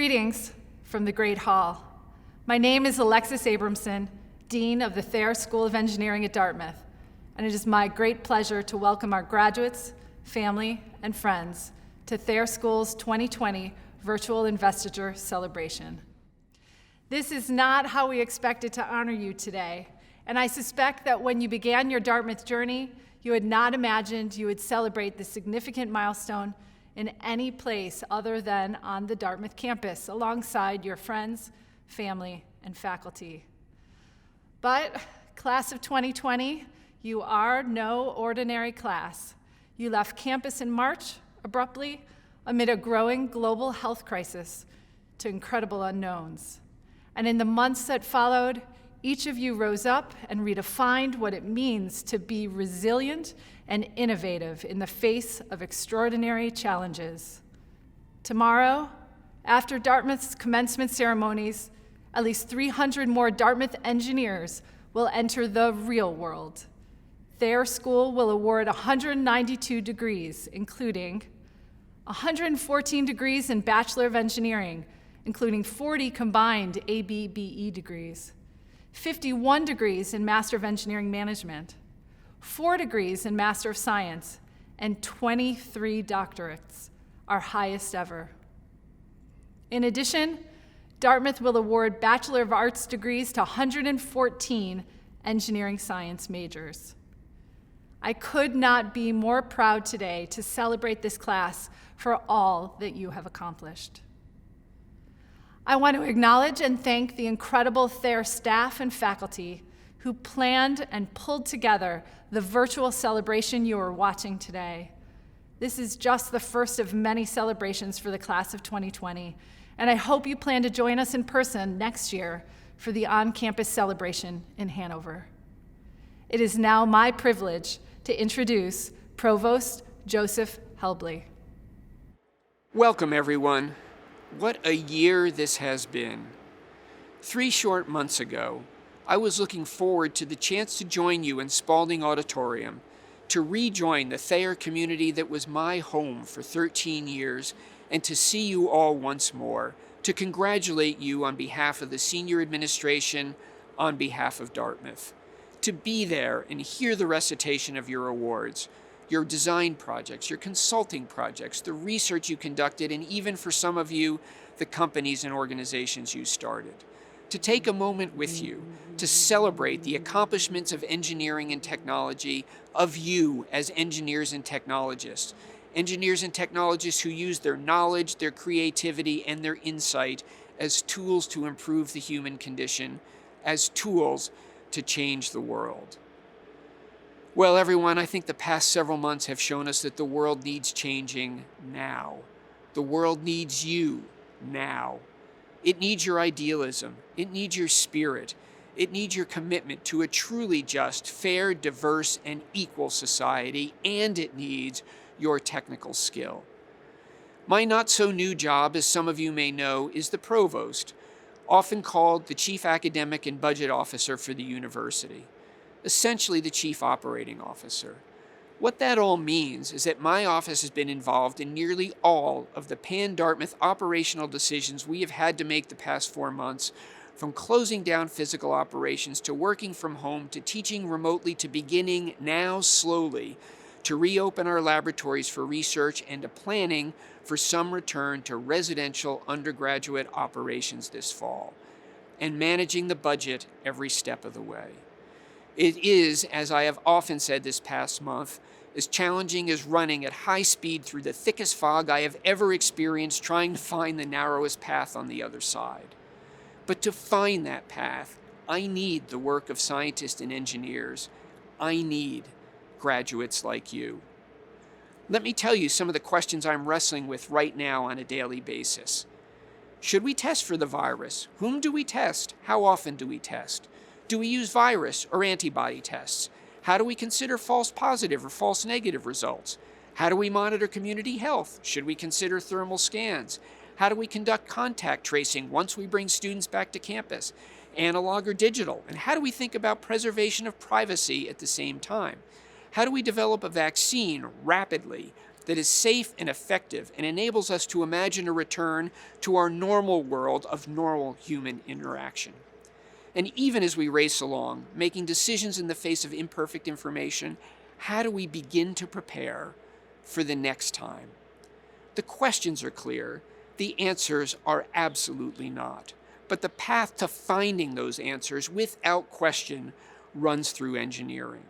Greetings from the Great Hall. My name is Alexis Abramson, Dean of the Thayer School of Engineering at Dartmouth, and it is my great pleasure to welcome our graduates, family, and friends to Thayer School's 2020 Virtual Investiture Celebration. This is not how we expected to honor you today, and I suspect that when you began your Dartmouth journey, you had not imagined you would celebrate this significant milestone in any place other than on the Dartmouth campus, alongside your friends, family, and faculty. But, class of 2020, you are no ordinary class. You left campus in March, abruptly, amid a growing global health crisis, to incredible unknowns. And in the months that followed, each of you rose up and redefined what it means to be resilient and innovative in the face of extraordinary challenges. Tomorrow, after Dartmouth's commencement ceremonies, at least 300 more Dartmouth engineers will enter the real world. Thayer School will award 192 degrees, including 114 degrees in Bachelor of Engineering, including 40 combined ABBE degrees, 51 degrees in Master of Engineering Management, 4 degrees in Master of Science, and 23 doctorates, our highest ever. In addition, Dartmouth will award Bachelor of Arts degrees to 114 engineering science majors. I could not be more proud today to celebrate this class for all that you have accomplished. I want to acknowledge and thank the incredible Thayer staff and faculty who planned and pulled together the virtual celebration you are watching today. This is just the first of many celebrations for the class of 2020, and I hope you plan to join us in person next year for the on-campus celebration in Hanover. It is now my privilege to introduce Provost Joseph Helbley. Welcome, everyone. What a year this has been. 3 short months ago, I was looking forward to the chance to join you in Spalding Auditorium, to rejoin the Thayer community that was my home for 13 years, and to see you all once more, to congratulate you on behalf of the senior administration, on behalf of Dartmouth, to be there and hear the recitation of your awards, your design projects, your consulting projects, the research you conducted, and even for some of you, the companies and organizations you started. To take a moment with you to celebrate the accomplishments of engineering and technology, of you as engineers and technologists who use their knowledge, their creativity, and their insight as tools to improve the human condition, as tools to change the world. Well, everyone, I think the past several months have shown us that the world needs changing now. The world needs you now. It needs your idealism. It needs your spirit. It needs your commitment to a truly just, fair, diverse, and equal society, and it needs your technical skill. My not-so-new job, as some of you may know, is the Provost, often called the Chief Academic and Budget Officer for the university. Essentially the Chief Operating Officer. What that all means is that my office has been involved in nearly all of the pan-Dartmouth operational decisions we have had to make the past 4 months, from closing down physical operations to working from home to teaching remotely to beginning, now slowly, to reopen our laboratories for research and to planning for some return to residential undergraduate operations this fall, and managing the budget every step of the way. It is, as I have often said this past month, as challenging as running at high speed through the thickest fog I have ever experienced trying to find the narrowest path on the other side. But to find that path, I need the work of scientists and engineers. I need graduates like you. Let me tell you some of the questions I'm wrestling with right now on a daily basis. Should we test for the virus? Whom do we test? How often do we test? Do we use virus or antibody tests? How do we consider false positive or false negative results? How do we monitor community health? Should we consider thermal scans? How do we conduct contact tracing once we bring students back to campus? Analog or digital? And how do we think about preservation of privacy at the same time? How do we develop a vaccine rapidly that is safe and effective and enables us to imagine a return to our normal world of normal human interaction. And even as we race along, making decisions in the face of imperfect information, how do we begin to prepare for the next time? The questions are clear. The answers are absolutely not. But the path to finding those answers without question runs through engineering.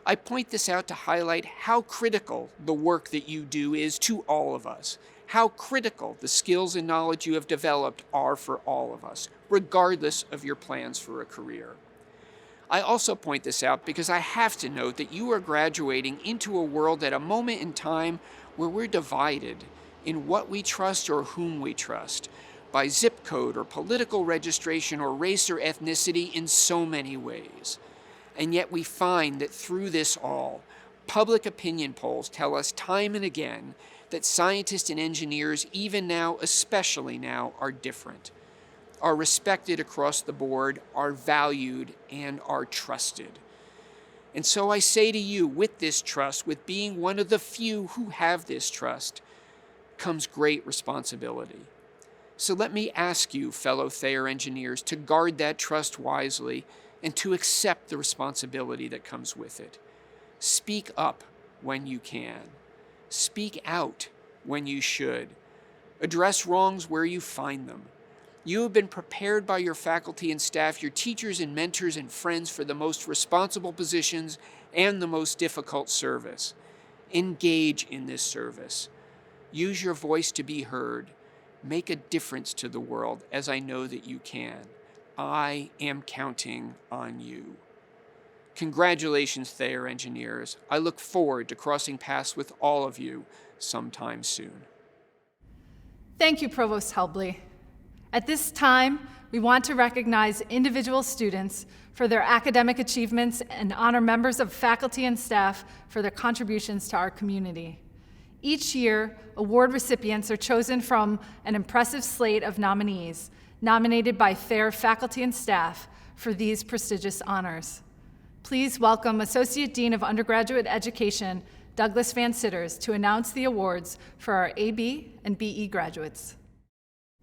I point this out to highlight how critical the work that you do is to all of us, how critical the skills and knowledge you have developed are for all of us, regardless of your plans for a career. I also point this out because I have to note that you are graduating into a world at a moment in time where we're divided in what we trust or whom we trust, by zip code or political registration or race or ethnicity in so many ways. And yet we find that through this all, public opinion polls tell us time and again that scientists and engineers, even now, especially now, are different, are respected across the board, are valued, and are trusted. And so I say to you, with this trust, with being one of the few who have this trust, comes great responsibility. So let me ask you, fellow Thayer engineers, to guard that trust wisely and to accept the responsibility that comes with it. Speak up when you can. Speak out when you should. Address wrongs where you find them. You have been prepared by your faculty and staff, your teachers and mentors and friends for the most responsible positions and the most difficult service. Engage in this service. Use your voice to be heard. Make a difference to the world, as I know that you can. I am counting on you. Congratulations, Thayer engineers. I look forward to crossing paths with all of you sometime soon. Thank you, Provost Helbley. At this time, we want to recognize individual students for their academic achievements and honor members of faculty and staff for their contributions to our community. Each year, award recipients are chosen from an impressive slate of nominees, nominated by Thayer faculty and staff for these prestigious honors. Please welcome Associate Dean of Undergraduate Education, Douglas Van Sitters, to announce the awards for our AB and BE graduates.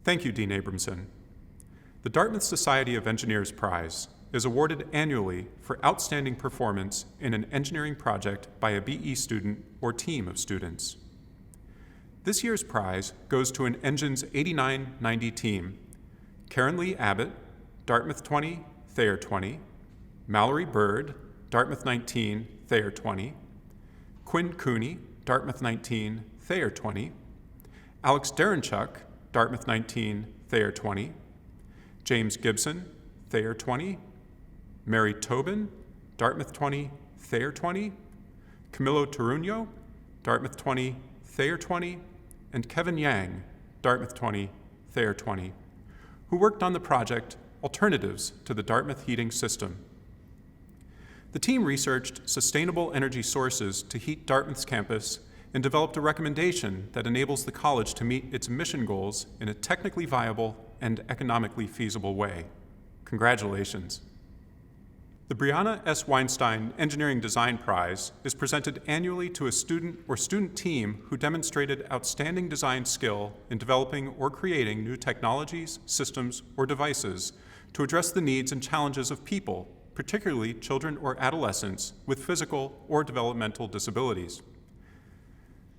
Thank you, Dean Abramson. The Dartmouth Society of Engineers Prize is awarded annually for outstanding performance in an engineering project by a BE student or team of students. This year's prize goes to an Engines 8990 team: Karen Lee Abbott, Dartmouth 20, Thayer 20, Mallory Bird, Dartmouth 19, Thayer 20, Quinn Cooney, Dartmouth 19, Thayer 20, Alex Derenchuk, Dartmouth 19, Thayer 20, James Gibson, Thayer 20, Mary Tobin, Dartmouth 20, Thayer 20, Camilo Toruño, Dartmouth 20, Thayer 20, and Kevin Yang, Dartmouth 20, Thayer 20, who worked on the project Alternatives to the Dartmouth Heating System. The team researched sustainable energy sources to heat Dartmouth's campus and developed a recommendation that enables the college to meet its mission goals in a technically viable and economically feasible way. Congratulations. The Brianna S. Weinstein Engineering Design Prize is presented annually to a student or student team who demonstrated outstanding design skill in developing or creating new technologies, systems, or devices to address the needs and challenges of people, particularly children or adolescents with physical or developmental disabilities.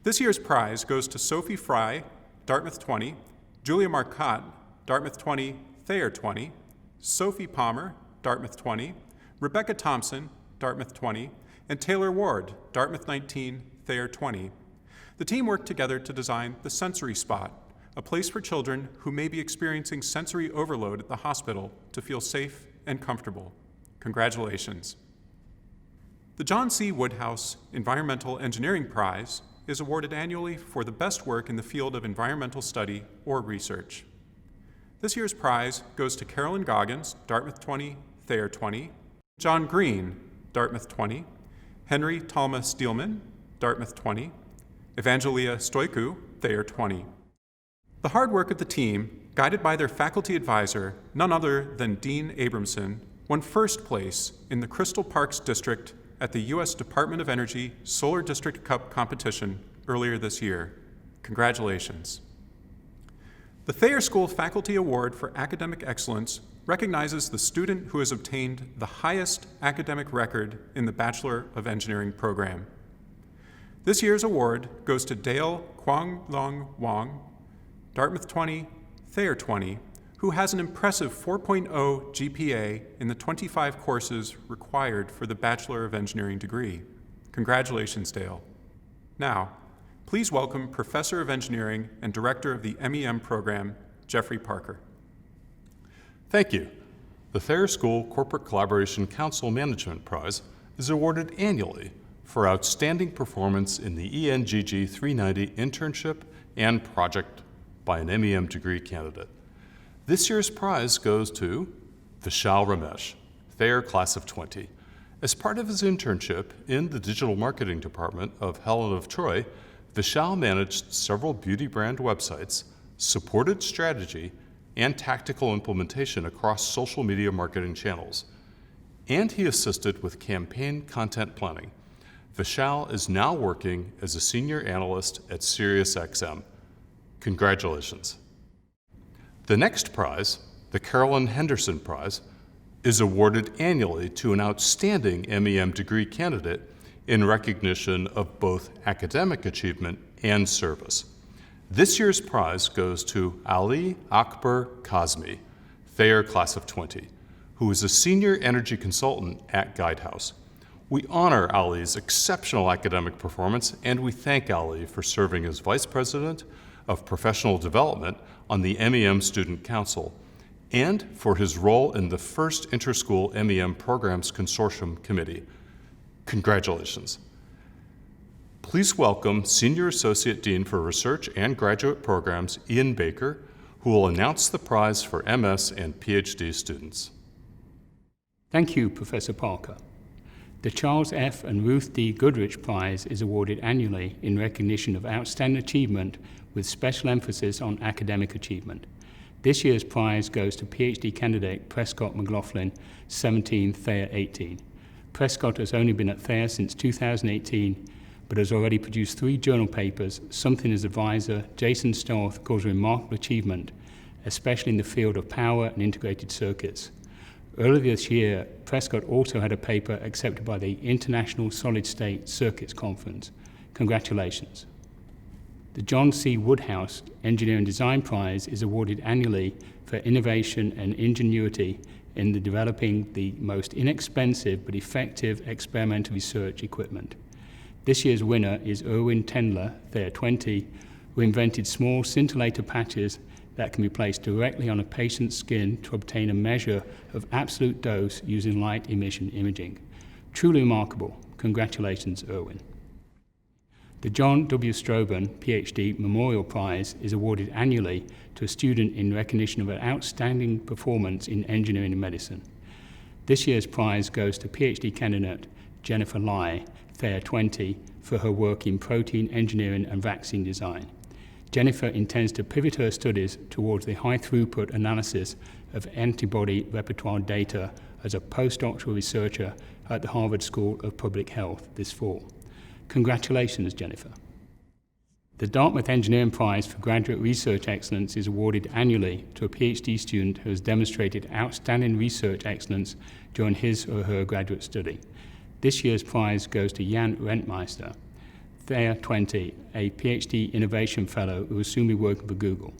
This year's prize goes to Sophie Fry, Dartmouth 20, Julia Marcotte, Dartmouth 20, Thayer 20, Sophie Palmer, Dartmouth 20, Rebecca Thompson, Dartmouth 20, and Taylor Ward, Dartmouth 19, Thayer 20. The team worked together to design the Sensory Spot, a place for children who may be experiencing sensory overload at the hospital to feel safe and comfortable. Congratulations. The John C. Woodhouse Environmental Engineering Prize is awarded annually for the best work in the field of environmental study or research. This year's prize goes to Carolyn Goggins, Dartmouth 20, Thayer 20, John Green, Dartmouth 20, Henry Talma Steelman, Dartmouth 20, Evangelia Stoicu, Thayer 20. The hard work of the team, guided by their faculty advisor, none other than Dean Abramson, won first place in the Crystal Parks District at the U.S. Department of Energy Solar District Cup competition earlier this year. Congratulations. The Thayer School Faculty Award for Academic Excellence recognizes the student who has obtained the highest academic record in the Bachelor of Engineering program. This year's award goes to Dale Quang Long Wong, Dartmouth 20, Thayer 20, who has an impressive 4.0 GPA in the 25 courses required for the Bachelor of Engineering degree. Congratulations, Dale. Now, please welcome Professor of Engineering and Director of the MEM program, Jeffrey Parker. Thank you. The Thayer School Corporate Collaboration Council Management Prize is awarded annually for outstanding performance in the ENGG 390 internship and project by an MEM degree candidate. This year's prize goes to Vishal Ramesh, Thayer Class of 20. As part of his internship in the digital marketing department of Helen of Troy, Vishal managed several beauty brand websites, supported strategy and tactical implementation across social media marketing channels, and he assisted with campaign content planning. Vishal is now working as a senior analyst at SiriusXM. Congratulations. The next prize, the Carolyn Henderson Prize, is awarded annually to an outstanding MEM degree candidate in recognition of both academic achievement and service. This year's prize goes to Ali Akbar Kazmi, Thayer Class of 20, who is a senior energy consultant at Guidehouse. We honor Ali's exceptional academic performance, and we thank Ali for serving as Vice President of Professional Development on the MEM Student Council, and for his role in the first Interschool MEM Programs Consortium Committee. Congratulations. Please welcome Senior Associate Dean for Research and Graduate Programs, Ian Baker, who will announce the prize for MS and PhD students. Thank you, Professor Parker. The Charles F. and Ruth D. Goodrich Prize is awarded annually in recognition of outstanding achievement with special emphasis on academic achievement. This year's prize goes to PhD candidate Prescott McLaughlin, 17, Thayer 18. Prescott has only been at Thayer since 2018, but has already produced 3 journal papers. Something his advisor, Jason Storth, calls a remarkable achievement, especially in the field of power and integrated circuits. Earlier this year, Prescott also had a paper accepted by the International Solid-State Circuits Conference. Congratulations. The John C. Woodhouse Engineering Design Prize is awarded annually for innovation and ingenuity in developing the most inexpensive but effective experimental research equipment. This year's winner is Erwin Tendler, Thayer 20, who invented small scintillator patches that can be placed directly on a patient's skin to obtain a measure of absolute dose using light emission imaging. Truly remarkable. Congratulations, Erwin. The John W. Stroban, PhD Memorial Prize is awarded annually to a student in recognition of an outstanding performance in engineering and medicine. This year's prize goes to PhD candidate Jennifer Lai, Thayer 20, for her work in protein engineering and vaccine design. Jennifer intends to pivot her studies towards the high-throughput analysis of antibody repertoire data as a postdoctoral researcher at the Harvard School of Public Health this fall. Congratulations, Jennifer. The Dartmouth Engineering Prize for Graduate Research Excellence is awarded annually to a PhD student who has demonstrated outstanding research excellence during his or her graduate study. This year's prize goes to Jan Rentmeister, Thayer 20, a PhD Innovation Fellow who will soon be working for Google.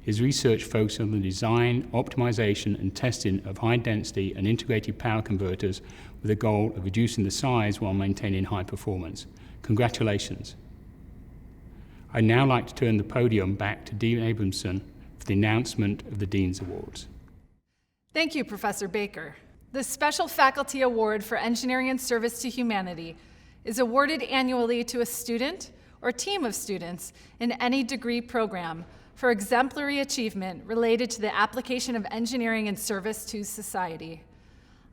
His research focuses on the design, optimization, and testing of high-density and integrated power converters with the goal of reducing the size while maintaining high performance. Congratulations. I'd now like to turn the podium back to Dean Abramson for the announcement of the Dean's Awards. Thank you, Professor Baker. The Special Faculty Award for Engineering and Service to Humanity is awarded annually to a student or team of students in any degree program for exemplary achievement related to the application of engineering and service to society.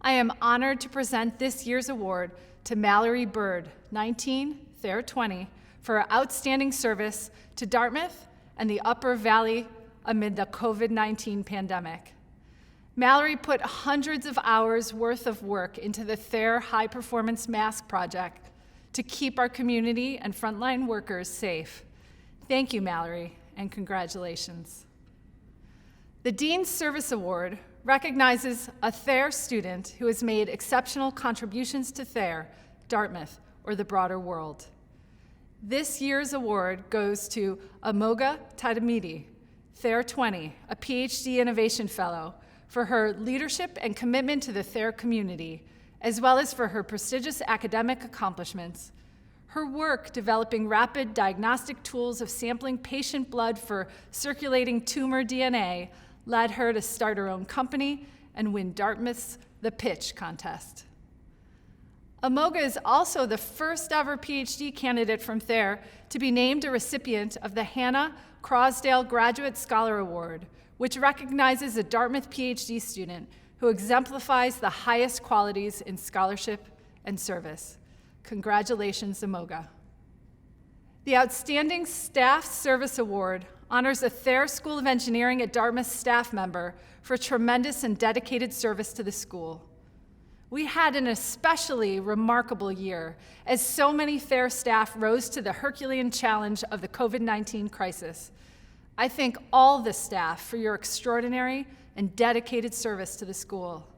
I am honored to present this year's award to Mallory Bird, 19, Thayer 20, for her outstanding service to Dartmouth and the Upper Valley amid the COVID-19 pandemic. Mallory put hundreds of hours worth of work into the Thayer High Performance Mask Project to keep our community and frontline workers safe. Thank you, Mallory, and congratulations. The Dean's Service Award recognizes a Thayer student who has made exceptional contributions to Thayer, Dartmouth, or the broader world. This year's award goes to Amoga Tadamidi, Thayer 20, a PhD Innovation Fellow, for her leadership and commitment to the Thayer community, as well as for her prestigious academic accomplishments. Her work developing rapid diagnostic tools of sampling patient blood for circulating tumor DNA led her to start her own company and win Dartmouth's The Pitch contest. Amoga is also the first ever PhD candidate from Thayer to be named a recipient of the Hannah Crosdale Graduate Scholar Award, which recognizes a Dartmouth PhD student who exemplifies the highest qualities in scholarship and service. Congratulations, Amoga. The Outstanding Staff Service Award honors a Thayer School of Engineering at Dartmouth staff member for tremendous and dedicated service to the school. We had an especially remarkable year as so many Thayer staff rose to the Herculean challenge of the COVID-19 crisis. I thank all the staff for your extraordinary and dedicated service to the school.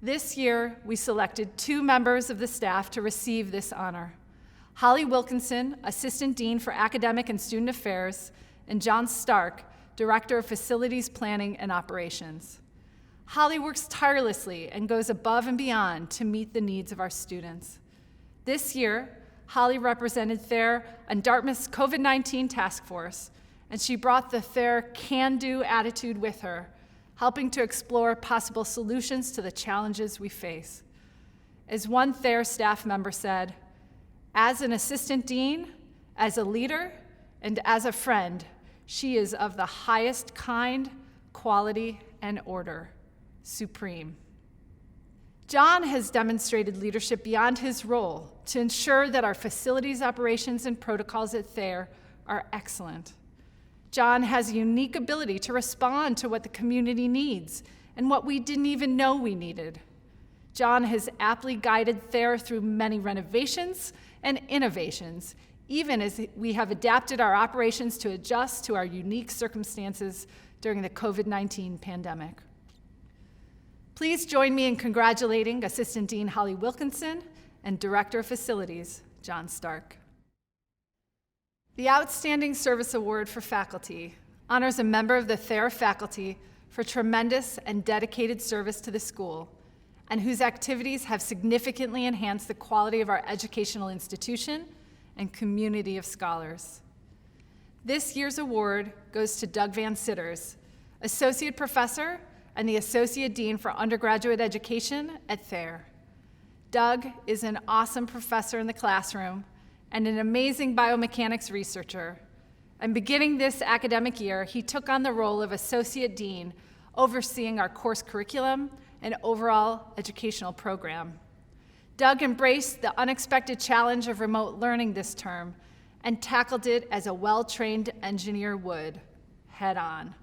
This year, we selected 2 members of the staff to receive this honor: Holly Wilkinson, Assistant Dean for Academic and Student Affairs, and John Stark, Director of Facilities Planning and Operations. Holly works tirelessly and goes above and beyond to meet the needs of our students. This year, Holly represented Thayer on Dartmouth's COVID-19 task force, and she brought the Thayer can-do attitude with her, helping to explore possible solutions to the challenges we face. As one Thayer staff member said, "As an assistant dean, as a leader, and as a friend, she is of the highest kind, quality, and order. Supreme." John has demonstrated leadership beyond his role to ensure that our facilities operations and protocols at Thayer are excellent. John has a unique ability to respond to what the community needs and what we didn't even know we needed. John has aptly guided Thayer through many renovations and innovations, even as we have adapted our operations to adjust to our unique circumstances during the COVID-19 pandemic. Please join me in congratulating Assistant Dean Holly Wilkinson and Director of Facilities, John Stark. The Outstanding Service Award for Faculty honors a member of the Thayer faculty for tremendous and dedicated service to the school, and whose activities have significantly enhanced the quality of our educational institution and community of scholars. This year's award goes to Doug Van Sitters, Associate Professor and the Associate Dean for Undergraduate Education at Thayer. Doug is an awesome professor in the classroom and an amazing biomechanics researcher. And beginning this academic year, he took on the role of Associate Dean, overseeing our course curriculum and overall educational program. Doug embraced the unexpected challenge of remote learning this term and tackled it as a well-trained engineer would, head on.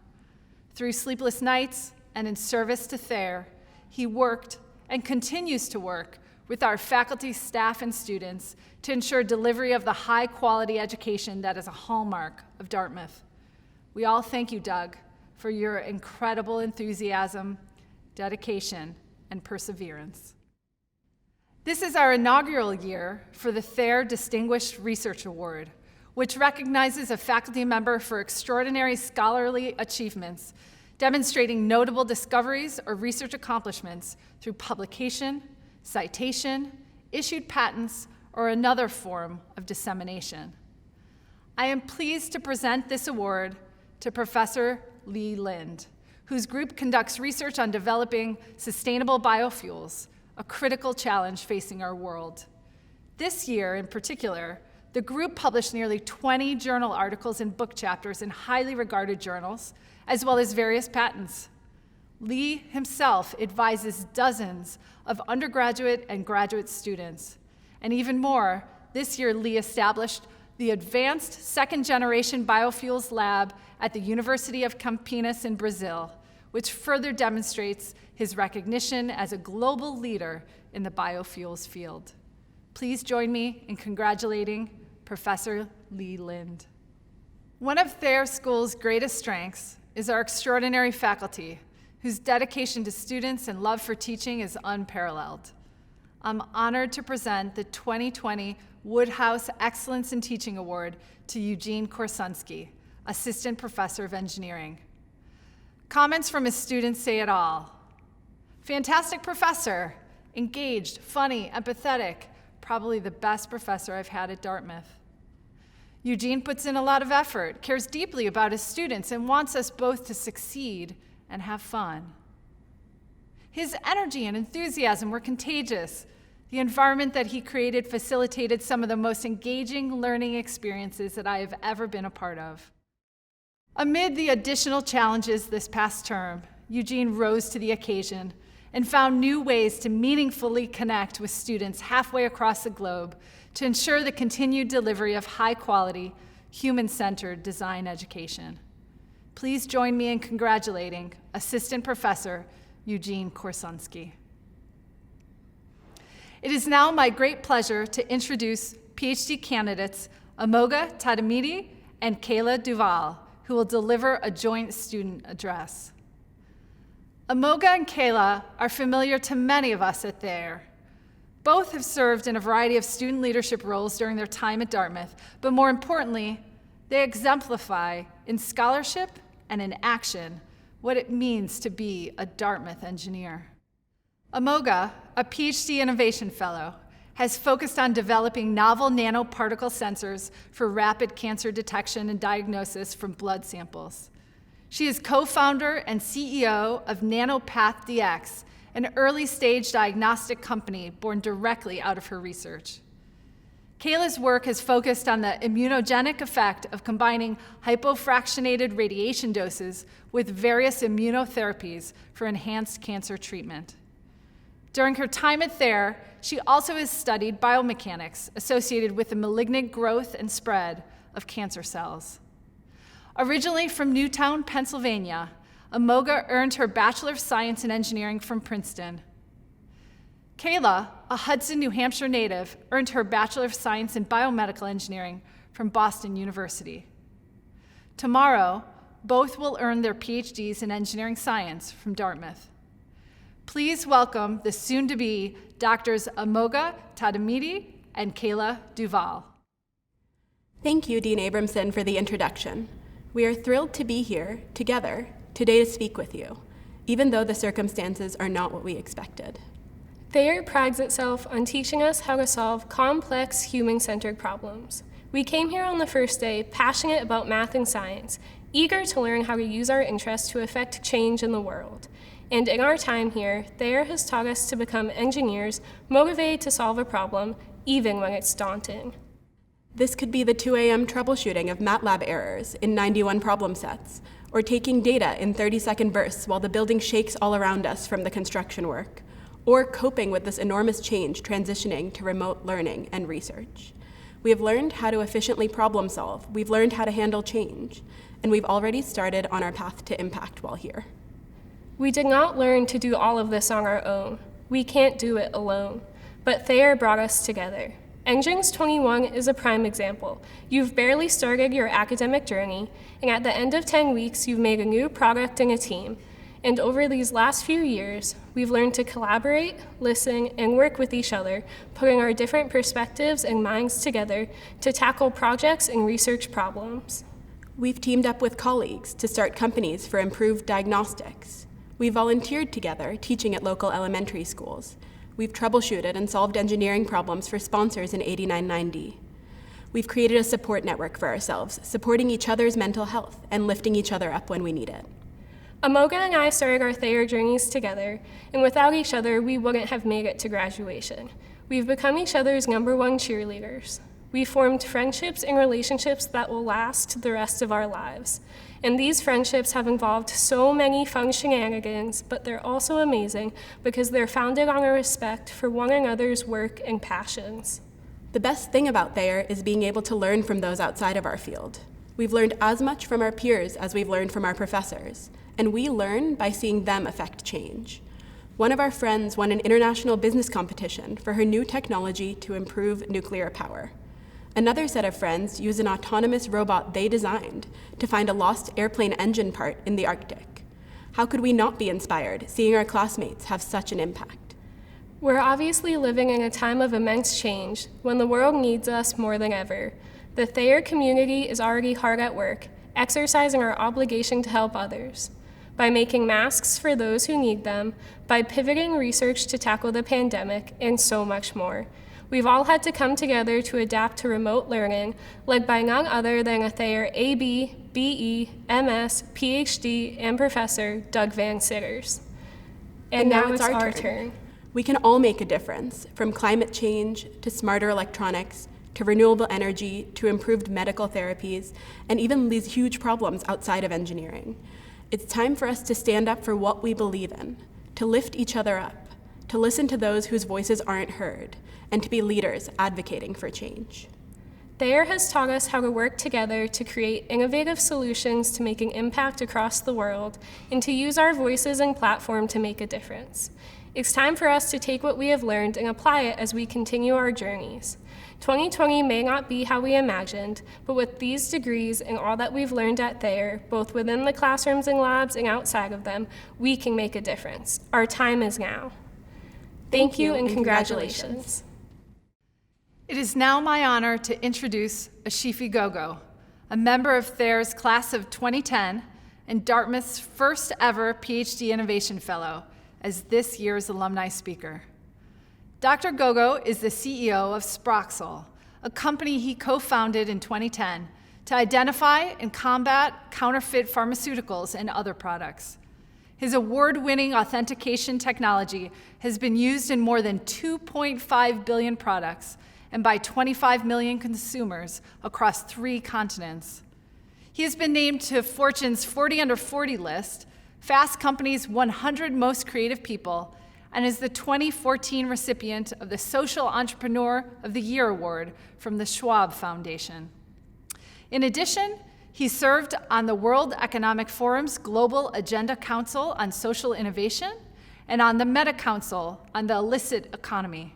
Through sleepless nights and in service to Thayer, he worked and continues to work with our faculty, staff, and students to ensure delivery of the high-quality education that is a hallmark of Dartmouth. We all thank you, Doug, for your incredible enthusiasm, dedication, and perseverance. This is our inaugural year for the Thayer Distinguished Research Award, which recognizes a faculty member for extraordinary scholarly achievements, demonstrating notable discoveries or research accomplishments through publication, citation, issued patents, or another form of dissemination. I am pleased to present this award to Professor Lee Lind, whose group conducts research on developing sustainable biofuels, a critical challenge facing our world. This year, in particular, the group published nearly 20 journal articles and book chapters in highly regarded journals, as well as various patents. Lee himself advises dozens of undergraduate and graduate students. And even more, this year Lee established the Advanced Second Generation Biofuels Lab at the University of Campinas in Brazil, which further demonstrates his recognition as a global leader in the biofuels field. Please join me in congratulating Professor Lee Lind. One of Thayer School's greatest strengths is our extraordinary faculty, whose dedication to students and love for teaching is unparalleled. I'm honored to present the 2020 Woodhouse Excellence in Teaching Award to Eugene Korsunski, Assistant Professor of Engineering. Comments from his students say it all. Fantastic professor, engaged, funny, empathetic, probably the best professor I've had at Dartmouth. Eugene puts in a lot of effort, cares deeply about his students, and wants us both to succeed and have fun. His energy and enthusiasm were contagious. The environment that he created facilitated some of the most engaging learning experiences that I have ever been a part of. Amid the additional challenges this past term, Eugene rose to the occasion and found new ways to meaningfully connect with students halfway across the globe to ensure the continued delivery of high-quality, human-centered design education. Please join me in congratulating Assistant Professor Eugene Korsunski. It is now my great pleasure to introduce PhD candidates Amoga Tadamidi and Kayla Duval, who will deliver a joint student address. Amoga and Kayla are familiar to many of us at Thayer. Both have served in a variety of student leadership roles during their time at Dartmouth, but more importantly, they exemplify in scholarship and in action what it means to be a Dartmouth engineer. Amoga, a PhD Innovation Fellow, has focused on developing novel nanoparticle sensors for rapid cancer detection and diagnosis from blood samples. She is co-founder and CEO of NanoPath DX, an early-stage diagnostic company born directly out of her research. Kayla's work has focused on the immunogenic effect of combining hypofractionated radiation doses with various immunotherapies for enhanced cancer treatment. During her time at Thayer, she also has studied biomechanics associated with the malignant growth and spread of cancer cells. Originally from Newtown, Pennsylvania, Amoga earned her Bachelor of Science in Engineering from Princeton. Kayla, a Hudson, New Hampshire native, earned her Bachelor of Science in Biomedical Engineering from Boston University. Tomorrow, both will earn their PhDs in Engineering Science from Dartmouth. Please welcome the soon-to-be Doctors Amoga Tadamidi and Kayla Duval. Thank you, Dean Abramson, for the introduction. We are thrilled to be here together today to speak with you, even though the circumstances are not what we expected. Thayer prides itself on teaching us how to solve complex human-centered problems. We came here on the first day passionate about math and science, eager to learn how to use our interests to affect change in the world. And in our time here, Thayer has taught us to become engineers motivated to solve a problem, even when it's daunting. This could be the 2 a.m. troubleshooting of MATLAB errors in 91 problem sets, or taking data in 30-second bursts while the building shakes all around us from the construction work, or coping with this enormous change transitioning to remote learning and research. We have learned how to efficiently problem solve, we've learned how to handle change, and we've already started on our path to impact while here. We did not learn to do all of this on our own. We can't do it alone. But Thayer brought us together. Engines 21 is a prime example. You've barely started your academic journey, and at the end of 10 weeks, you've made a new product and a team. And over these last few years, we've learned to collaborate, listen, and work with each other, putting our different perspectives and minds together to tackle projects and research problems. We've teamed up with colleagues to start companies for improved diagnostics. We volunteered together, teaching at local elementary schools. We've troubleshooted and solved engineering problems for sponsors in 8990. We've created a support network for ourselves, supporting each other's mental health and lifting each other up when we need it. Amoga and I started our Thayer journeys together, and without each other, we wouldn't have made it to graduation. We've become each other's #1 cheerleaders. We formed friendships and relationships that will last the rest of our lives. And these friendships have involved so many fun shenanigans, but they're also amazing because they're founded on a respect for one another's work and passions. The best thing about Thayer is being able to learn from those outside of our field. We've learned as much from our peers as we've learned from our professors, and we learn by seeing them affect change. One of our friends won an international business competition for her new technology to improve nuclear power. Another set of friends used an autonomous robot they designed to find a lost airplane engine part in the Arctic. How could we not be inspired seeing our classmates have such an impact? We're obviously living in a time of immense change when the world needs us more than ever. The Thayer community is already hard at work, exercising our obligation to help others. By making masks for those who need them, by pivoting research to tackle the pandemic, and so much more. We've all had to come together to adapt to remote learning, led by none other than a Thayer AB, BE, MS, PhD, and Professor Doug Van Sitters. And now it's our turn. We can all make a difference, from climate change to smarter electronics, to renewable energy, to improved medical therapies, and even these huge problems outside of engineering. It's time for us to stand up for what we believe in, to lift each other up, to listen to those whose voices aren't heard, and to be leaders advocating for change. Thayer has taught us how to work together to create innovative solutions to making impact across the world and to use our voices and platform to make a difference. It's time for us to take what we have learned and apply it as we continue our journeys. 2020 may not be how we imagined, but with these degrees and all that we've learned at Thayer, both within the classrooms and labs and outside of them, we can make a difference. Our time is now. Thank you and congratulations. It is now my honor to introduce Ashifi Gogo, a member of Thayer's class of 2010 and Dartmouth's first ever PhD Innovation Fellow, as this year's alumni speaker. Dr. Gogo is the CEO of Sproxel, a company he co-founded in 2010 to identify and combat counterfeit pharmaceuticals and other products. His award-winning authentication technology has been used in more than 2.5 billion products and by 25 million consumers across 3 continents. He has been named to Fortune's 40 Under 40 list, Fast Company's 100 Most Creative People, and is the 2014 recipient of the Social Entrepreneur of the Year Award from the Schwab Foundation. In addition, he served on the World Economic Forum's Global Agenda Council on Social Innovation and on the Meta Council on the Illicit Economy.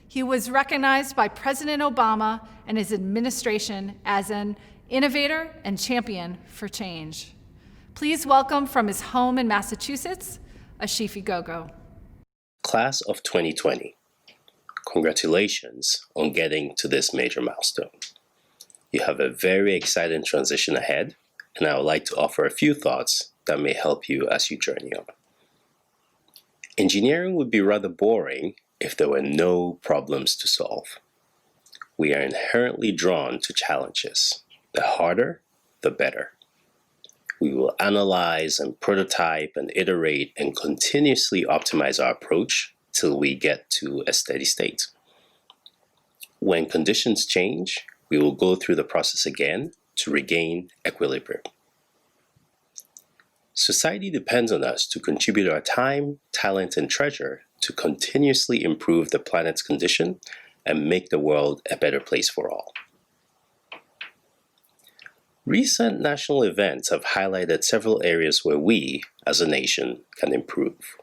He was recognized by President Obama and his administration as an innovator and champion for change. Please welcome from his home in Massachusetts, Ashifi Gogo. Class of 2020, congratulations on getting to this major milestone. You have a very exciting transition ahead, and I would like to offer a few thoughts that may help you as you journey on. Engineering would be rather boring if there were no problems to solve. We are inherently drawn to challenges. The harder, the better. We will analyze and prototype and iterate and continuously optimize our approach till we get to a steady state. When conditions change, we will go through the process again to regain equilibrium. Society depends on us to contribute our time, talent, and treasure to continuously improve the planet's condition and make the world a better place for all. Recent national events have highlighted several areas where we, as a nation, can improve.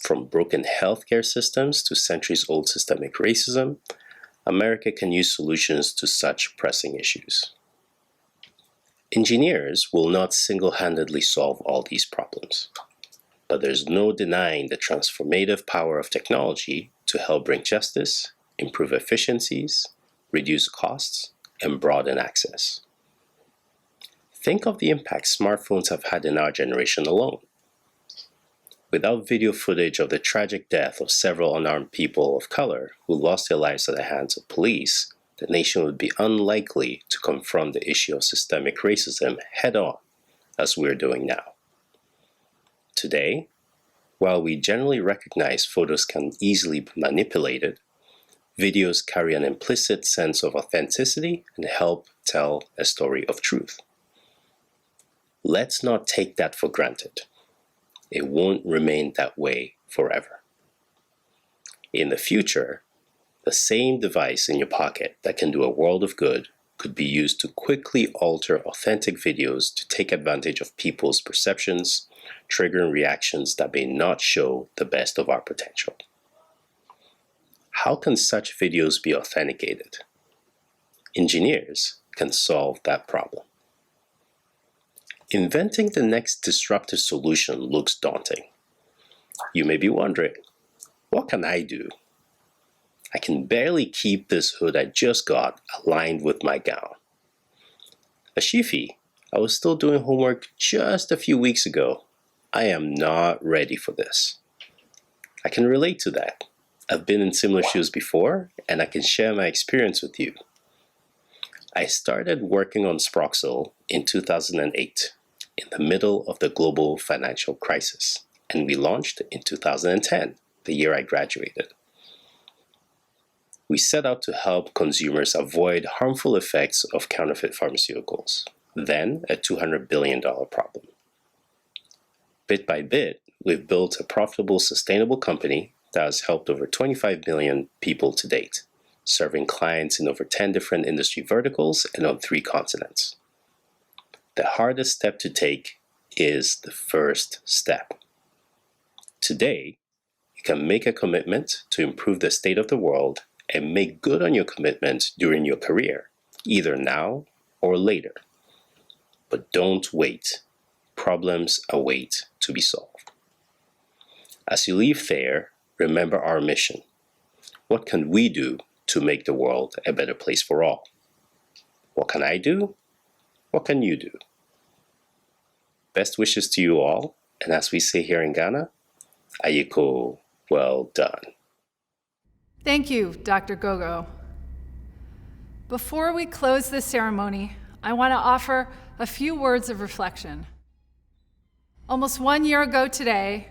From broken healthcare systems to centuries-old systemic racism, America can use solutions to such pressing issues. Engineers will not single-handedly solve all these problems, but there's no denying the transformative power of technology to help bring justice, improve efficiencies, reduce costs, and broaden access. Think of the impact smartphones have had in our generation alone. Without video footage of the tragic death of several unarmed people of color who lost their lives at the hands of police, the nation would be unlikely to confront the issue of systemic racism head-on, as we're doing now. Today, while we generally recognize photos can easily be manipulated, videos carry an implicit sense of authenticity and help tell a story of truth. Let's not take that for granted. It won't remain that way forever. In the future, the same device in your pocket that can do a world of good could be used to quickly alter authentic videos to take advantage of people's perceptions triggering reactions that may not show the best of our potential. How can such videos be authenticated? Engineers can solve that problem. Inventing the next disruptive solution looks daunting. You may be wondering, what can I do? I can barely keep this hood I just got aligned with my gown. A Shifi, I was still doing homework just a few weeks ago. I am not ready for this. I can relate to that. I've been in similar shoes before, and I can share my experience with you. I started working on Sproxel in 2008, in the middle of the global financial crisis, and we launched in 2010, the year I graduated. We set out to help consumers avoid harmful effects of counterfeit pharmaceuticals, then a $200 billion problem. Bit by bit, we've built a profitable, sustainable company that has helped over 25 million people to date, serving clients in over 10 different industry verticals and on 3 continents. The hardest step to take is the first step. Today, you can make a commitment to improve the state of the world and make good on your commitment during your career, either now or later. But don't wait. Problems await to be solved. As you leave Thayer, remember our mission. What can we do to make the world a better place for all? What can I do? What can you do? Best wishes to you all, and as we say here in Ghana, Ayiko, well done. Thank you, Dr. Gogo. Before we close this ceremony, I want to offer a few words of reflection. Almost 1 year ago today,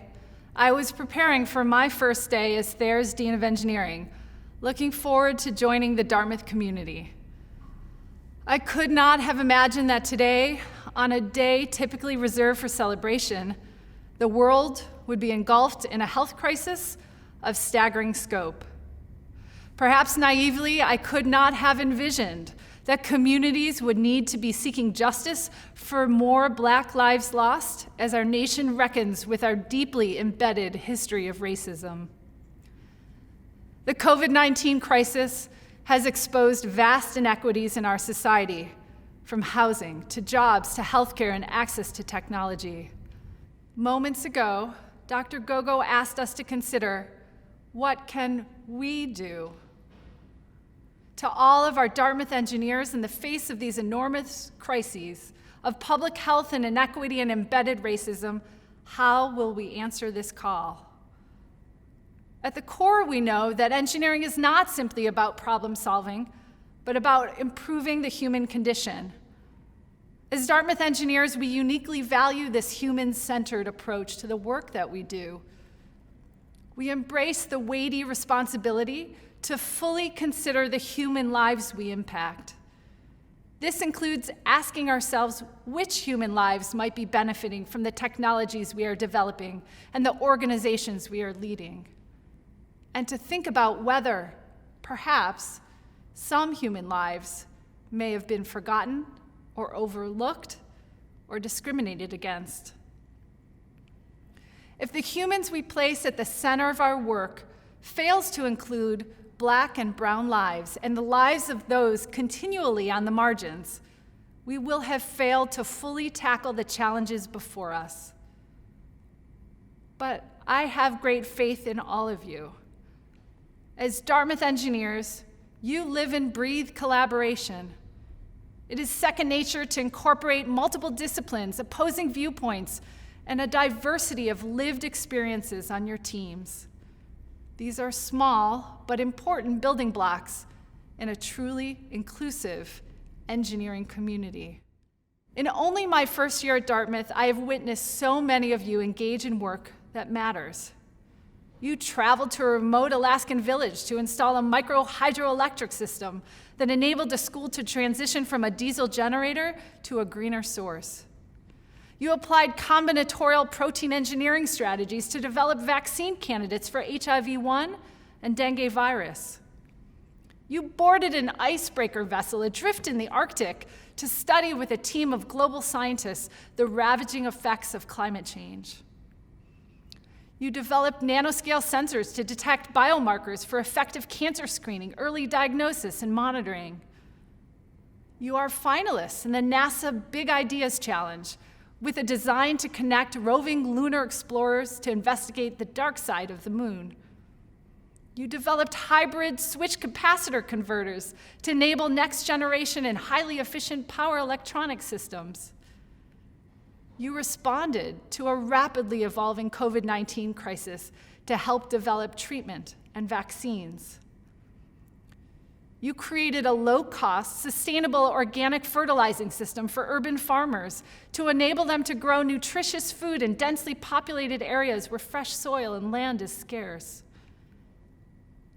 I was preparing for my first day as Thayer's Dean of Engineering, looking forward to joining the Dartmouth community. I could not have imagined that today, on a day typically reserved for celebration, the world would be engulfed in a health crisis of staggering scope. Perhaps naively, I could not have envisioned that communities would need to be seeking justice for more Black lives lost as our nation reckons with our deeply embedded history of racism. The COVID-19 crisis has exposed vast inequities in our society, from housing to jobs to healthcare and access to technology. Moments ago, Dr. Gogo asked us to consider, what can we do? To all of our Dartmouth engineers, in the face of these enormous crises of public health and inequity and embedded racism, how will we answer this call? At the core, we know that engineering is not simply about problem solving, but about improving the human condition. As Dartmouth engineers, we uniquely value this human-centered approach to the work that we do. We embrace the weighty responsibility to fully consider the human lives we impact. This includes asking ourselves which human lives might be benefiting from the technologies we are developing and the organizations we are leading, and to think about whether, perhaps, some human lives may have been forgotten or overlooked or discriminated against. If the humans we place at the center of our work fails to include Black and brown lives and the lives of those continually on the margins, we will have failed to fully tackle the challenges before us. But I have great faith in all of you. As Dartmouth engineers, you live and breathe collaboration. It is second nature to incorporate multiple disciplines, opposing viewpoints, and a diversity of lived experiences on your teams. These are small but important building blocks in a truly inclusive engineering community. In only my first year at Dartmouth, I have witnessed so many of you engage in work that matters. You traveled to a remote Alaskan village to install a micro hydroelectric system that enabled the school to transition from a diesel generator to a greener source. You applied combinatorial protein engineering strategies to develop vaccine candidates for HIV-1 and dengue virus. You boarded an icebreaker vessel adrift in the Arctic to study with a team of global scientists the ravaging effects of climate change. You developed nanoscale sensors to detect biomarkers for effective cancer screening, early diagnosis, and monitoring. You are finalists in the NASA Big Ideas Challenge, with a design to connect roving lunar explorers to investigate the dark side of the moon. You developed hybrid switch capacitor converters to enable next generation and highly efficient power electronic systems. You responded to a rapidly evolving COVID-19 crisis to help develop treatment and vaccines. You created a low-cost, sustainable organic fertilizing system for urban farmers to enable them to grow nutritious food in densely populated areas where fresh soil and land is scarce.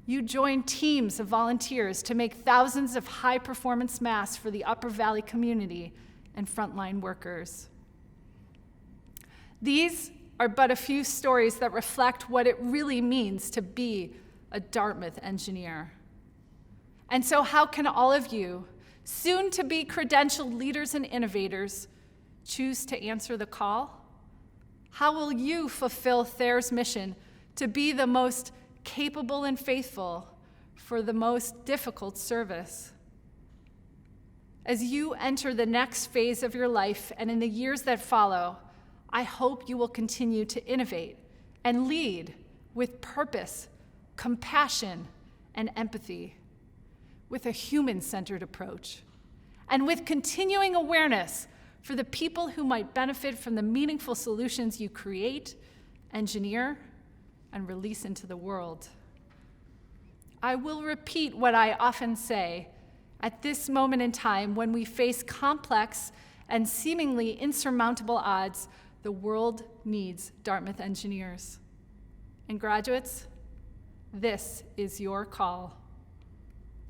You joined teams of volunteers to make thousands of high-performance masks for the Upper Valley community and frontline workers. These are but a few stories that reflect what it really means to be a Dartmouth engineer. And so how can all of you, soon to be credentialed leaders and innovators, choose to answer the call? How will you fulfill Thayer's mission to be the most capable and faithful for the most difficult service? As you enter the next phase of your life and in the years that follow, I hope you will continue to innovate and lead with purpose, compassion, and empathy, with a human-centered approach, and with continuing awareness for the people who might benefit from the meaningful solutions you create, engineer, and release into the world. I will repeat what I often say: at this moment in time, when we face complex and seemingly insurmountable odds, the world needs Dartmouth engineers. And graduates, this is your call.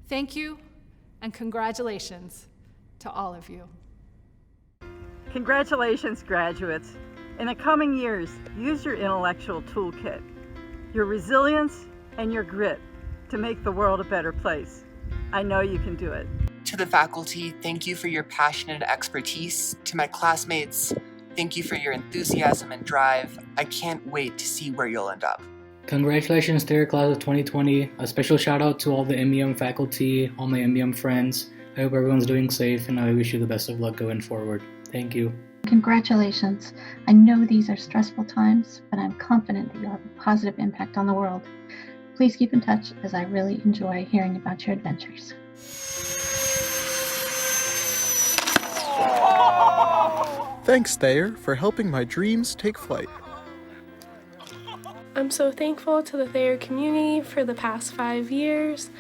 Thank you, and congratulations to all of you. Congratulations, graduates. In the coming years, use your intellectual toolkit, your resilience, and your grit to make the world a better place. I know you can do it. To the faculty, thank you for your passion and expertise. To my classmates, thank you for your enthusiasm and drive. I can't wait to see where you'll end up. Congratulations, Thayer class of 2020. A special shout out to all the MEM faculty, all my MEM friends. I hope everyone's doing safe, and I wish you the best of luck going forward. Thank you. Congratulations. I know these are stressful times, but I'm confident that you'll have a positive impact on the world. Please keep in touch, as I really enjoy hearing about your adventures. Thanks, Thayer, for helping my dreams take flight. I'm so thankful to the Thayer community for the past 5 years,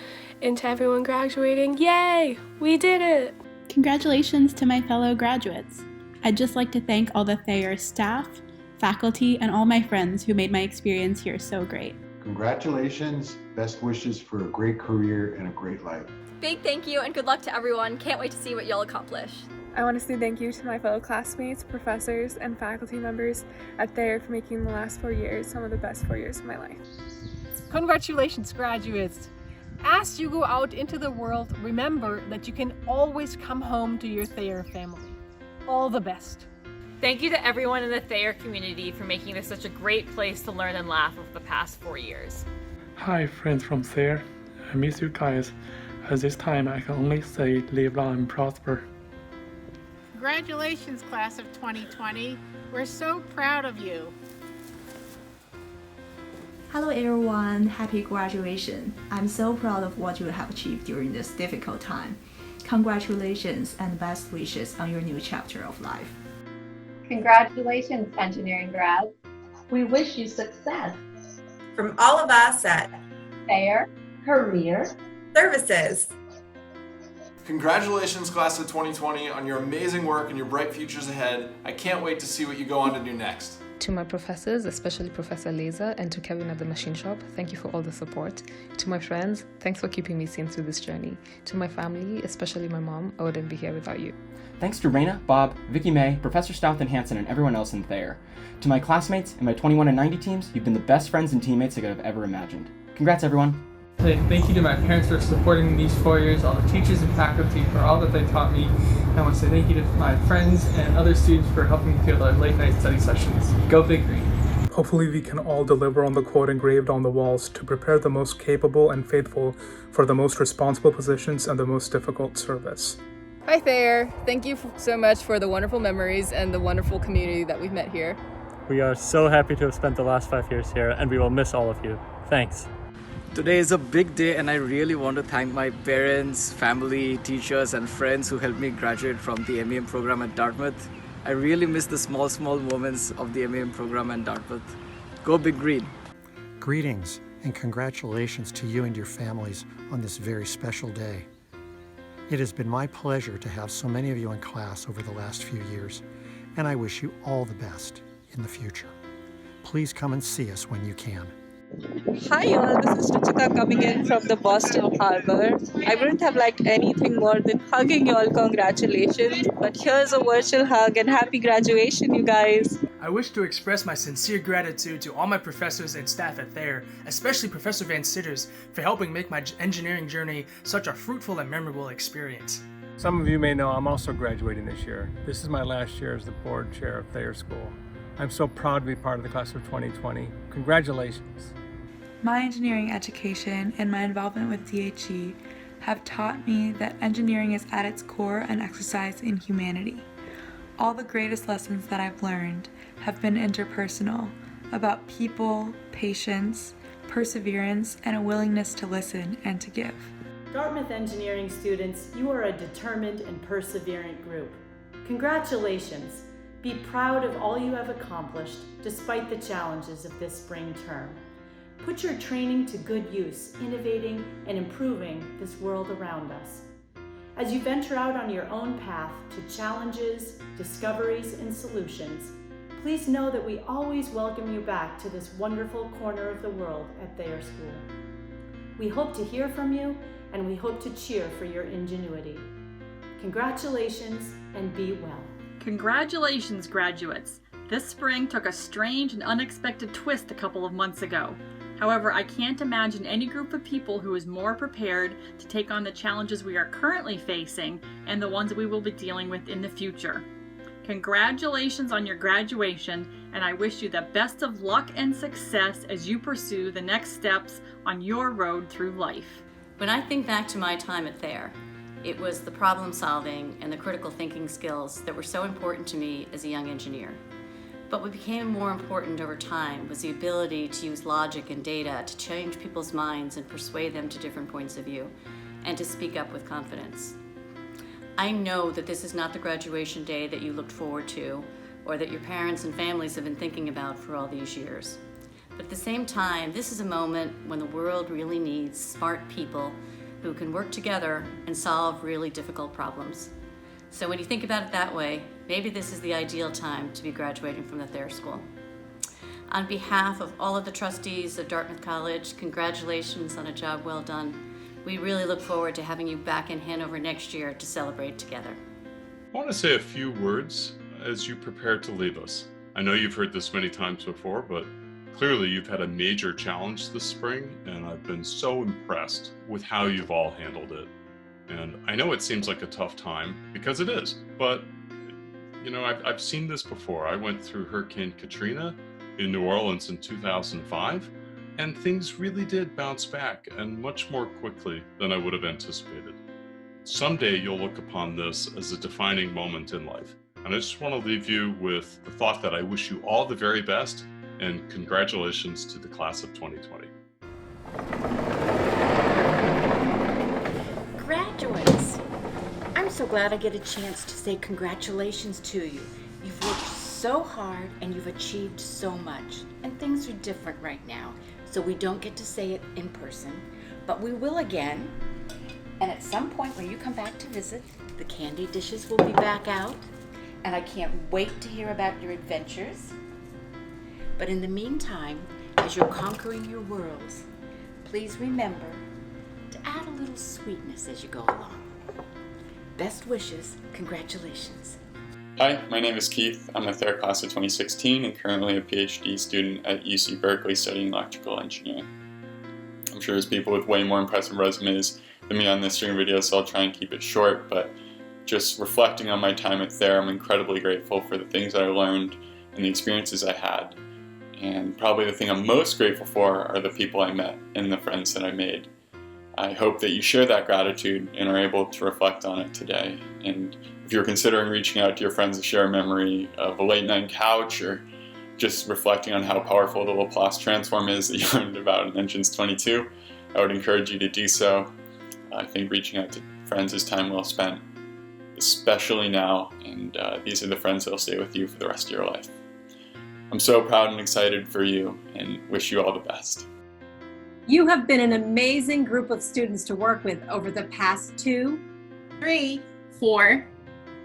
and to everyone graduating. Yay! We did it! Congratulations to my fellow graduates. I'd just like to thank all the Thayer staff, faculty, and all my friends who made my experience here so great. Congratulations, best wishes for a great career and a great life. Big thank you and good luck to everyone. Can't wait to see what you'll accomplish. I want to say thank you to my fellow classmates, professors, and faculty members at Thayer for making the last 4 years some of the best 4 years of my life. Congratulations, graduates. As you go out into the world, remember that you can always come home to your Thayer family. All the best. Thank you to everyone in the Thayer community for making this such a great place to learn and laugh over the past 4 years. Hi, friends from Thayer. I miss you guys. At this time, I can only say live long and prosper. Congratulations, class of 2020. We're so proud of you. Hello everyone, happy graduation. I'm so proud of what you have achieved during this difficult time. Congratulations and best wishes on your new chapter of life. Congratulations, engineering grads. We wish you success. From all of us at Thayer Career Services. Congratulations, class of 2020, on your amazing work and your bright futures ahead. I can't wait to see what you go on to do next. To my professors, especially Professor Leza, and to Kevin at the machine shop, thank you for all the support. To my friends, thanks for keeping me sane through this journey. To my family, especially my mom, I wouldn't be here without you. Thanks to Raina, Bob, Vicky May, Professor Stout and Hansen, and everyone else in Thayer. To my classmates and my 21 and 90 teams, you've been the best friends and teammates I could have ever imagined. Congrats, everyone. Thank you to my parents for supporting me these 4 years, all the teachers and faculty for all that they taught me. And I want to say thank you to my friends and other students for helping me through the late night study sessions. Go Big Green. Hopefully we can all deliver on the quote engraved on the walls to prepare the most capable and faithful for the most responsible positions and the most difficult service. Hi Thayer, thank you so much for the wonderful memories and the wonderful community that we've met here. We are so happy to have spent the last 5 years here, and we will miss all of you. Thanks. Today is a big day, and I really want to thank my parents, family, teachers, and friends who helped me graduate from the MEM program at Dartmouth. I really miss the small moments of the MEM program at Dartmouth. Go Big Green! Greetings and congratulations to you and your families on this very special day. It has been my pleasure to have so many of you in class over the last few years, and I wish you all the best in the future. Please come and see us when you can. Hi y'all, this is Ruchita coming in from the Boston Harbor. I wouldn't have liked anything more than hugging y'all congratulations, but here's a virtual hug and happy graduation, you guys. I wish to express my sincere gratitude to all my professors and staff at Thayer, especially Professor Van Sitters, for helping make my engineering journey such a fruitful and memorable experience. Some of you may know I'm also graduating this year. This is my last year as the board chair of Thayer School. I'm so proud to be part of the class of 2020. Congratulations. My engineering education and my involvement with DHE have taught me that engineering is at its core an exercise in humanity. All the greatest lessons that I've learned have been interpersonal, about people, patience, perseverance, and a willingness to listen and to give. Dartmouth engineering students, you are a determined and perseverant group. Congratulations! Be proud of all you have accomplished despite the challenges of this spring term. Put your training to good use, innovating and improving this world around us. As you venture out on your own path to challenges, discoveries, and solutions, please know that we always welcome you back to this wonderful corner of the world at Thayer School. We hope to hear from you, and we hope to cheer for your ingenuity. Congratulations, and be well. Congratulations, graduates! This spring took a strange and unexpected twist a couple of months ago. However, I can't imagine any group of people who is more prepared to take on the challenges we are currently facing and the ones we will be dealing with in the future. Congratulations on your graduation, and I wish you the best of luck and success as you pursue the next steps on your road through life. When I think back to my time at Thayer, it was the problem solving and the critical thinking skills that were so important to me as a young engineer. But what became more important over time was the ability to use logic and data to change people's minds and persuade them to different points of view, and to speak up with confidence. I know that this is not the graduation day that you looked forward to, or that your parents and families have been thinking about for all these years. But at the same time, this is a moment when the world really needs smart people who can work together and solve really difficult problems. So when you think about it that way, maybe this is the ideal time to be graduating from the Thayer School. On behalf of all of the trustees of Dartmouth College, congratulations on a job well done. We really look forward to having you back in Hanover next year to celebrate together. I want to say a few words as you prepare to leave us. I know you've heard this many times before, but clearly you've had a major challenge this spring, and I've been so impressed with how you've all handled it. And I know it seems like a tough time, because it is, but you know, I've seen this before. I went through Hurricane Katrina in New Orleans in 2005, and things really did bounce back, and much more quickly than I would have anticipated. Someday you'll look upon this as a defining moment in life. And I just want to leave you with the thought that I wish you all the very best, and congratulations to the class of 2020. Graduates, I'm so glad I get a chance to say congratulations to you. You've worked so hard and you've achieved so much. And things are different right now, so we don't get to say it in person, but we will again. And at some point when you come back to visit, the candy dishes will be back out, and I can't wait to hear about your adventures. But in the meantime, as you're conquering your worlds, please remember to add a little sweetness as you go along. Best wishes, congratulations. Hi, my name is Keith. I'm a Thayer class of 2016 and currently a PhD student at UC Berkeley studying electrical engineering. I'm sure there's people with way more impressive resumes than me on this string of videos, so I'll try and keep it short. But just reflecting on my time at Thayer, I'm incredibly grateful for the things that I learned and the experiences I had. And probably the thing I'm most grateful for are the people I met and the friends that I made. I hope that you share that gratitude and are able to reflect on it today. And if you're considering reaching out to your friends to share a memory of a late night couch, or just reflecting on how powerful the Laplace transform is that you learned about in Engines 22, I would encourage you to do so. I think reaching out to friends is time well spent, especially now, and these are the friends that will stay with you for the rest of your life. I'm so proud and excited for you and wish you all the best. You have been an amazing group of students to work with over the past 2, 3, 4,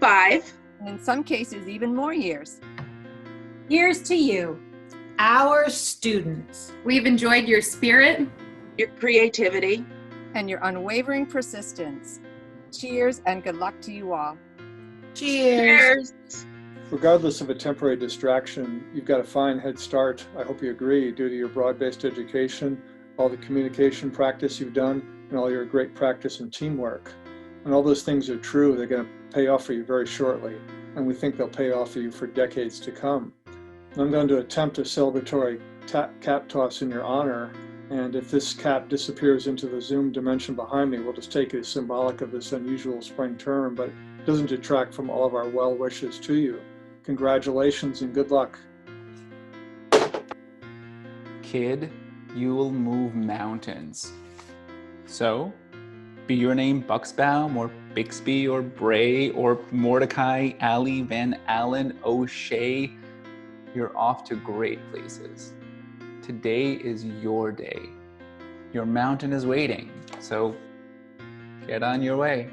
5, and in some cases even more years. Here's to you, Our students. We've enjoyed your spirit, Your creativity, and your unwavering persistence. Cheers and good luck to you all. Cheers. Regardless of a temporary distraction, you've got a fine head start, I hope you agree, due to your broad-based education, all the communication practice you've done, and all your great practice and teamwork. When all those things are true, they're going to pay off for you very shortly, and we think they'll pay off for you for decades to come. And I'm going to attempt a celebratory cap toss in your honor, and if this cap disappears into the Zoom dimension behind me, we'll just take it as symbolic of this unusual spring term, but it doesn't detract from all of our well wishes to you. Congratulations and good luck. Kid, you will move mountains. So, be your name Buxbaum or Bixby or Bray or Mordecai, Ali, Van Allen, O'Shea, you're off to great places. Today is your day. Your mountain is waiting, so get on your way.